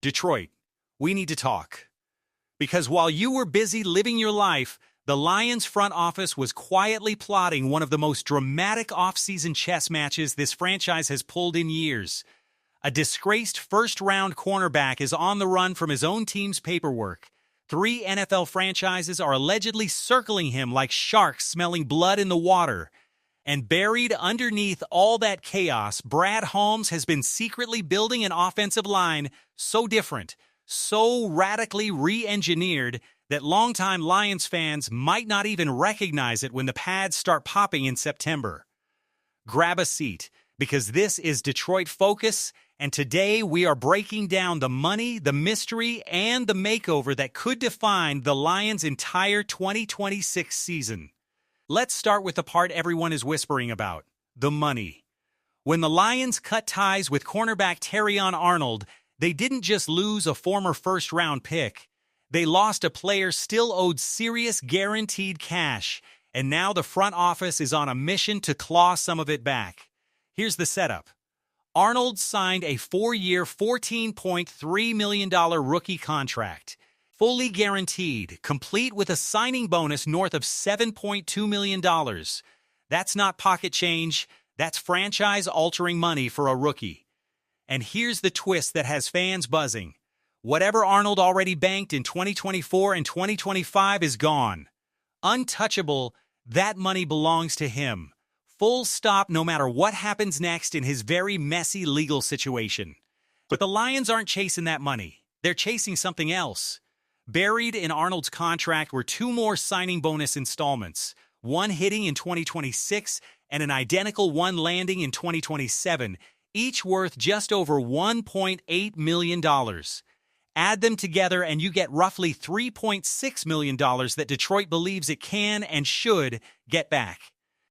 Detroit, we need to talk. Because while you were busy living your life, the Lions front office was quietly plotting one of the most dramatic offseason chess matches this franchise has pulled in years. A disgraced first-round cornerback is on the run from his own team's paperwork. 3 NFL franchises are allegedly circling him like sharks smelling blood in the water. And buried underneath all that chaos, Brad Holmes has been secretly building an offensive line so different, so radically re-engineered, that longtime Lions fans might not even recognize it when the pads start popping in September. Grab a seat, because this is Detroit Focus, and today we are breaking down the money, the mystery, and the makeover that could define the Lions' entire 2026 season. Let's start with the part everyone is whispering about, the money. When the Lions cut ties with cornerback Terrion Arnold, they didn't just lose a former first-round pick. They lost a player still owed serious guaranteed cash, and now the front office is on a mission to claw some of it back. Here's the setup. Arnold signed a 4-year, $14.3 million rookie contract. Fully guaranteed, complete with a signing bonus north of $7.2 million. That's not pocket change, that's franchise-altering money for a rookie. And here's the twist that has fans buzzing. Whatever Arnold already banked in 2024 and 2025 is gone. Untouchable, that money belongs to him. Full stop, no matter what happens next in his very messy legal situation. But the Lions aren't chasing that money. They're chasing something else. Buried in Arnold's contract were 2 more signing bonus installments, one hitting in 2026 and an identical one landing in 2027, each worth just over $1.8 million. Add them together and you get roughly $3.6 million that Detroit believes it can and should get back.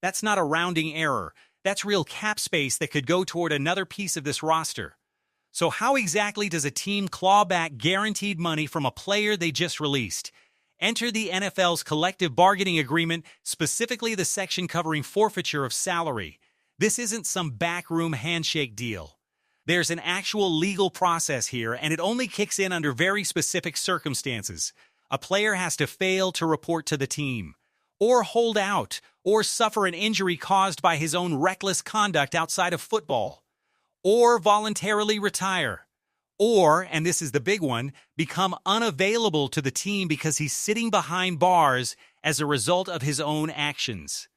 That's not a rounding error. That's real cap space that could go toward another piece of this roster. So how exactly does a team claw back guaranteed money from a player they just released? Enter the NFL's collective bargaining agreement, specifically the section covering forfeiture of salary. This isn't some backroom handshake deal. There's an actual legal process here, and it only kicks in under very specific circumstances. A player has to fail to report to the team, or hold out, or suffer an injury caused by his own reckless conduct outside of football, or voluntarily retire, or, and this is the big one, become unavailable to the team because he's sitting behind bars as a result of his own actions.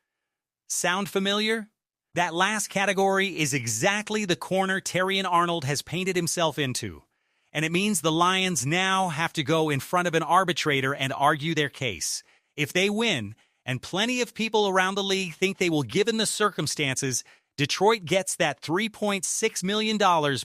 Sound familiar? That last category is exactly the corner Terrion Arnold has painted himself into, and it means the Lions now have to go in front of an arbitrator and argue their case. If they win, and plenty of people around the league think they will given the circumstances, Detroit gets that $3.6 million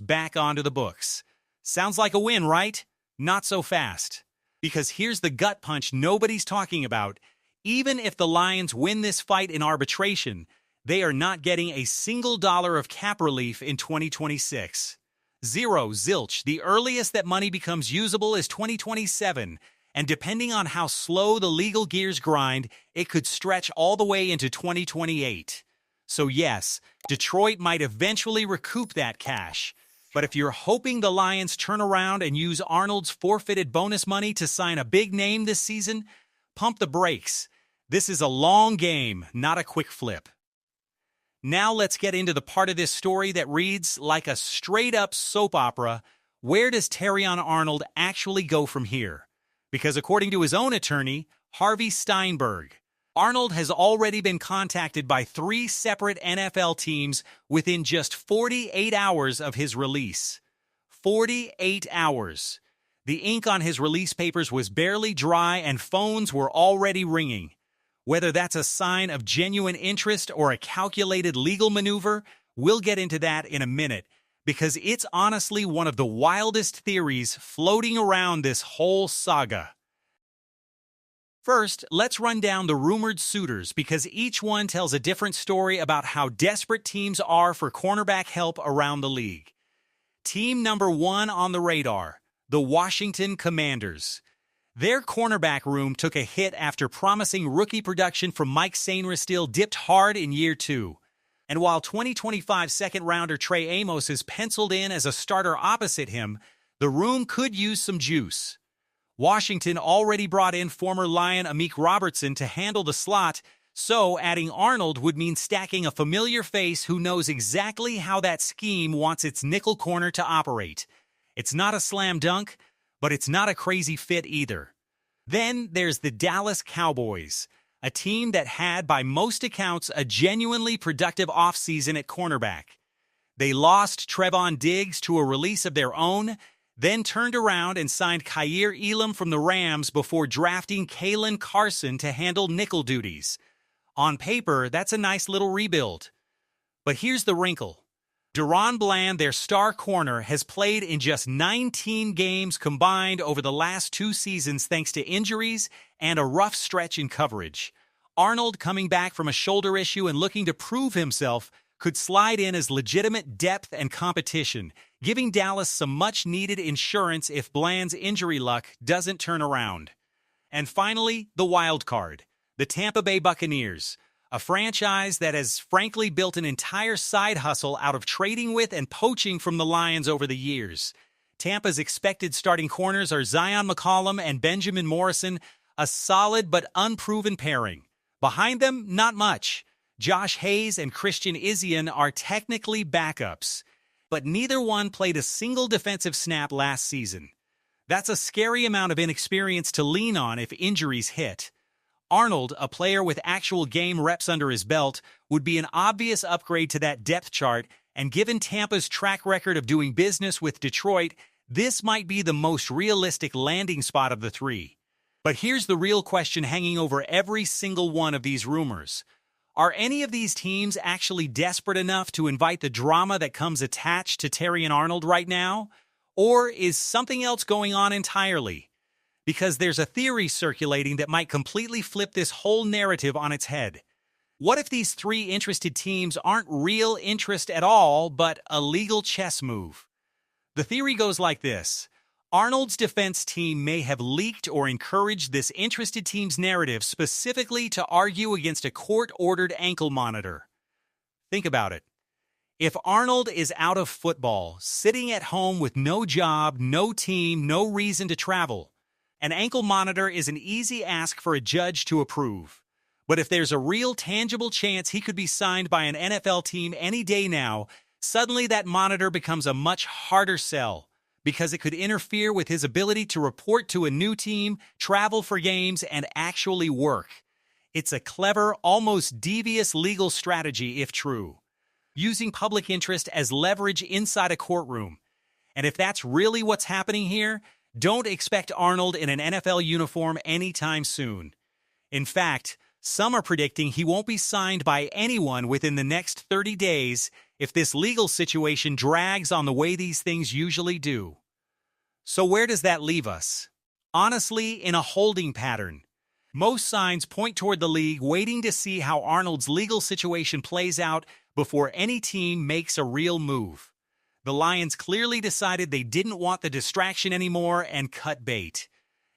back onto the books. Sounds like a win, right? Not so fast. Because here's the gut punch nobody's talking about. Even if the Lions win this fight in arbitration, they are not getting a single dollar of cap relief in 2026. Zero, zilch. The earliest that money becomes usable is 2027, and depending on how slow the legal gears grind, it could stretch all the way into 2028. So yes, Detroit might eventually recoup that cash. But if you're hoping the Lions turn around and use Arnold's forfeited bonus money to sign a big name this season, pump the brakes. This is a long game, not a quick flip. Now let's get into the part of this story that reads like a straight-up soap opera. Where does Terrion Arnold actually go from here? Because according to his own attorney, Harvey Steinberg, Arnold has already been contacted by 3 separate NFL teams within just 48 hours of his release. 48 hours. The ink on his release papers was barely dry and phones were already ringing. Whether that's a sign of genuine interest or a calculated legal maneuver, we'll get into that in a minute, because it's honestly one of the wildest theories floating around this whole saga. First, let's run down the rumored suitors because each one tells a different story about how desperate teams are for cornerback help around the league. Team number 1 on the radar, the Washington Commanders. Their cornerback room took a hit after promising rookie production from Mike Sainristil dipped hard in year 2. And while 2025 second-rounder Trey Amos is penciled in as a starter opposite him, The room could use some juice. Washington already brought in former Lion Amik Robertson to handle the slot, so adding Arnold would mean stacking a familiar face who knows exactly how that scheme wants its nickel corner to operate. It's not a slam dunk, but it's not a crazy fit either. Then there's the Dallas Cowboys, a team that had, by most accounts, a genuinely productive offseason at cornerback. They lost Trevon Diggs to a release of their own, then turned around and signed Kaiir Elam from the Rams before drafting Kalen Carson to handle nickel duties. On paper, that's a nice little rebuild. But here's the wrinkle. DaRon Bland, their star corner, has played in just 19 games combined over the last 2 seasons thanks to injuries and a rough stretch in coverage. Arnold, coming back from a shoulder issue and looking to prove himself, could slide in as legitimate depth and competition, giving Dallas some much-needed insurance if Bland's injury luck doesn't turn around. And finally, the wild card, the Tampa Bay Buccaneers, a franchise that has frankly built an entire side hustle out of trading with and poaching from the Lions over the years. Tampa's expected starting corners are Zion McCollum and Benjamin Morrison, a solid but unproven pairing. Behind them, not much. Josh Hayes and Christian Izien are technically backups, but neither one played a single defensive snap last season. That's a scary amount of inexperience to lean on if injuries hit. Arnold, a player with actual game reps under his belt, would be an obvious upgrade to that depth chart, and given Tampa's track record of doing business with Detroit, this might be the most realistic landing spot of the 3. But here's the real question hanging over every single one of these rumors. Are any of these teams actually desperate enough to invite the drama that comes attached to Terrion Arnold right now? Or is something else going on entirely? Because there's a theory circulating that might completely flip this whole narrative on its head. What if these 3 interested teams aren't real interest at all, but a legal chess move? The theory goes like this. Arnold's defense team may have leaked or encouraged this interested team's narrative specifically to argue against a court-ordered ankle monitor. Think about it. If Arnold is out of football, sitting at home with no job, no team, no reason to travel, an ankle monitor is an easy ask for a judge to approve. But if there's a real tangible chance he could be signed by an NFL team any day now, suddenly that monitor becomes a much harder sell, because it could interfere with his ability to report to a new team, travel for games, and actually work. It's a clever, almost devious legal strategy if true, using public interest as leverage inside a courtroom. And if that's really what's happening here, don't expect Arnold in an NFL uniform anytime soon. In fact, some are predicting he won't be signed by anyone within the next 30 days if this legal situation drags on the way these things usually do. So where does that leave us? Honestly, in a holding pattern. Most signs point toward the league waiting to see how Arnold's legal situation plays out before any team makes a real move. The Lions clearly decided they didn't want the distraction anymore and cut bait.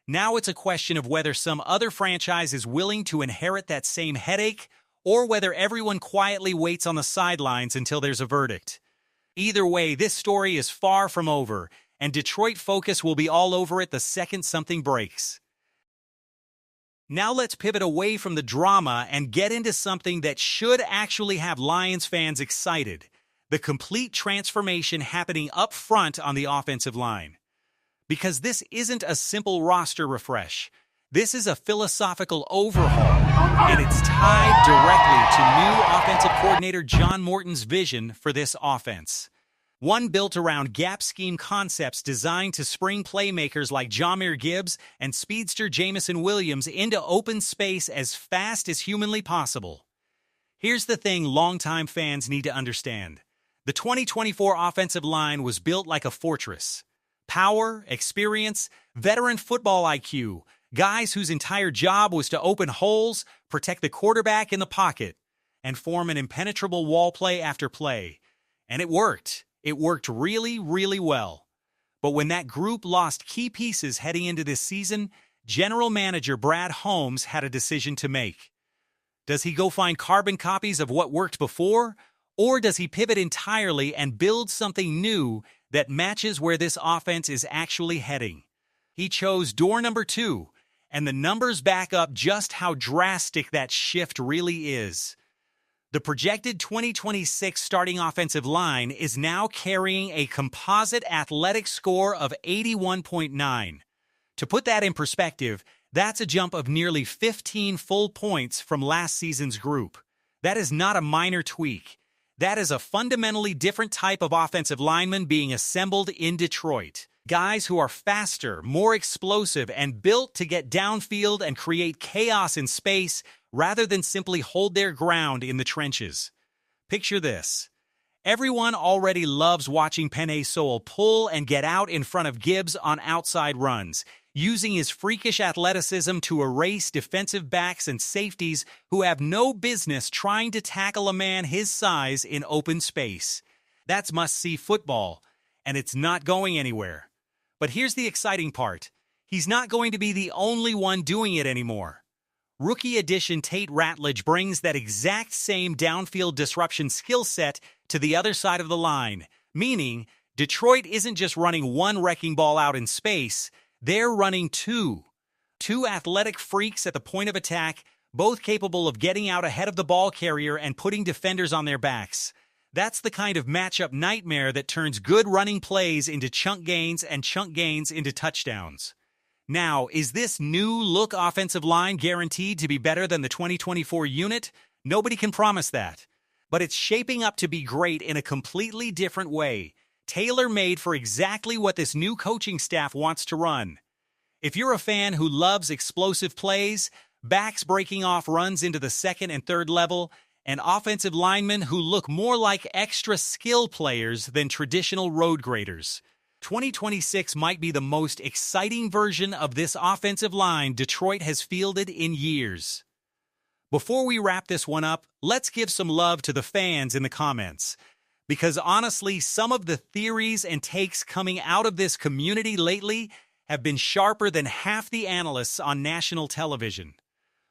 Now it's a question of whether some other franchise is willing to inherit that same headache, or whether everyone quietly waits on the sidelines until there's a verdict. Either way, this story is far from over, and Detroit focus will be all over it the second something breaks. Now let's pivot away from the drama and get into something that should actually have Lions fans excited: the complete transformation happening up front on the offensive line. Because this isn't a simple roster refresh. This is a philosophical overhaul, and it's tied directly to new offensive coordinator John Morton's vision for this offense. One built around gap scheme concepts designed to spring playmakers like Jahmyr Gibbs and speedster Jameson Williams into open space as fast as humanly possible. Here's the thing longtime fans need to understand. The 2024 offensive line was built like a fortress. Power, experience, veteran football IQ, guys whose entire job was to open holes, protect the quarterback in the pocket, and form an impenetrable wall play after play. And it worked. It worked really, really well. But when that group lost key pieces heading into this season, General Manager Brad Holmes had a decision to make. Does he go find carbon copies of what worked before, or does he pivot entirely and build something new that matches where this offense is actually heading. He chose door number 2, and the numbers back up just how drastic that shift really is. The projected 2026 starting offensive line is now carrying a composite athletic score of 81.9. To put that in perspective, that's a jump of nearly 15 full points from last season's group. That is not a minor tweak. That is a fundamentally different type of offensive lineman being assembled in Detroit. Guys who are faster, more explosive, and built to get downfield and create chaos in space rather than simply hold their ground in the trenches. Picture this. Everyone already loves watching Penei Sewell pull and get out in front of Gibbs on outside runs, using his freakish athleticism to erase defensive backs and safeties who have no business trying to tackle a man his size in open space. That's must-see football, and it's not going anywhere. But here's the exciting part. He's not going to be the only one doing it anymore. Rookie addition Tate Ratledge brings that exact same downfield disruption skill set to the other side of the line, meaning Detroit isn't just running one wrecking ball out in space, they're running two. Two athletic freaks at the point of attack, both capable of getting out ahead of the ball carrier and putting defenders on their backs. That's the kind of matchup nightmare that turns good running plays into chunk gains and chunk gains into touchdowns. Now, is this new-look offensive line guaranteed to be better than the 2024 unit? Nobody can promise that. But it's shaping up to be great in a completely different way, tailor-made for exactly what this new coaching staff wants to run. If you're a fan who loves explosive plays, backs breaking off runs into the second and third level, and offensive linemen who look more like extra skill players than traditional road graders, 2026 might be the most exciting version of this offensive line Detroit has fielded in years. Before we wrap this one up, let's give some love to the fans in the comments. Because honestly, some of the theories and takes coming out of this community lately have been sharper than half the analysts on national television.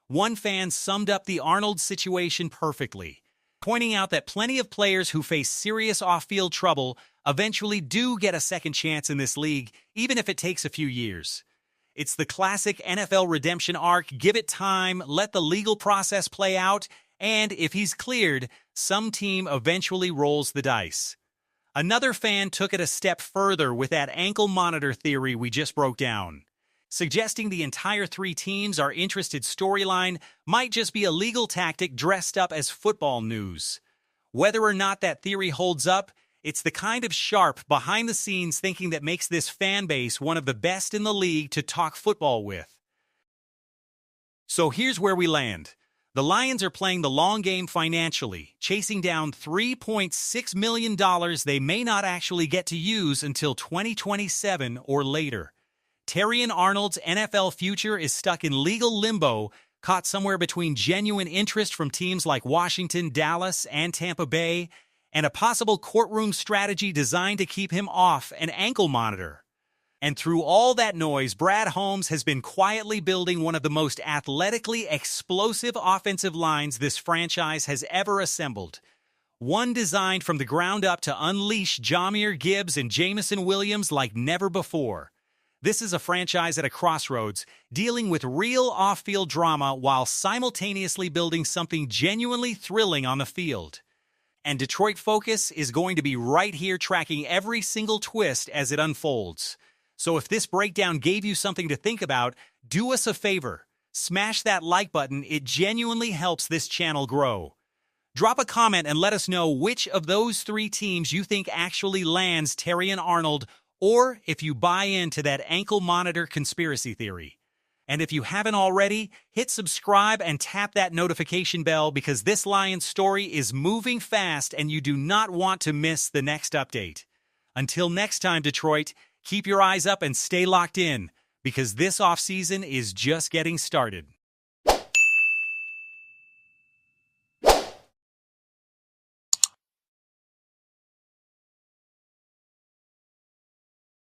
One fan summed up the Arnold situation perfectly, pointing out that plenty of players who face serious off-field trouble eventually do get a second chance in this league, even if it takes a few years. It's the classic NFL redemption arc: give it time, let the legal process play out, and if he's cleared, some team eventually rolls the dice. Another fan took it a step further with that ankle monitor theory we just broke down, suggesting the entire 3 teams are interested storyline might just be a legal tactic dressed up as football news. Whether or not that theory holds up, it's the kind of sharp, behind-the-scenes thinking that makes this fan base one of the best in the league to talk football with. So here's where we land. The Lions are playing the long game financially, chasing down $3.6 million they may not actually get to use until 2027 or later. Terrion Arnold's NFL future is stuck in legal limbo, caught somewhere between genuine interest from teams like Washington, Dallas, and Tampa Bay, and a possible courtroom strategy designed to keep him off an ankle monitor. And through all that noise, Brad Holmes has been quietly building one of the most athletically explosive offensive lines this franchise has ever assembled. One designed from the ground up to unleash Jahmyr, Gibbs, and Jameson Williams like never before. This is a franchise at a crossroads, dealing with real off-field drama while simultaneously building something genuinely thrilling on the field. And Detroit Focus is going to be right here tracking every single twist as it unfolds. So if this breakdown gave you something to think about, do us a favor. Smash that like button. It genuinely helps this channel grow. Drop a comment and let us know which of those 3 teams you think actually lands Terrion Arnold, or if you buy into that ankle monitor conspiracy theory. And if you haven't already, hit subscribe and tap that notification bell because this Lions story is moving fast and you do not want to miss the next update. Until next time, Detroit, keep your eyes up and stay locked in because this offseason is just getting started.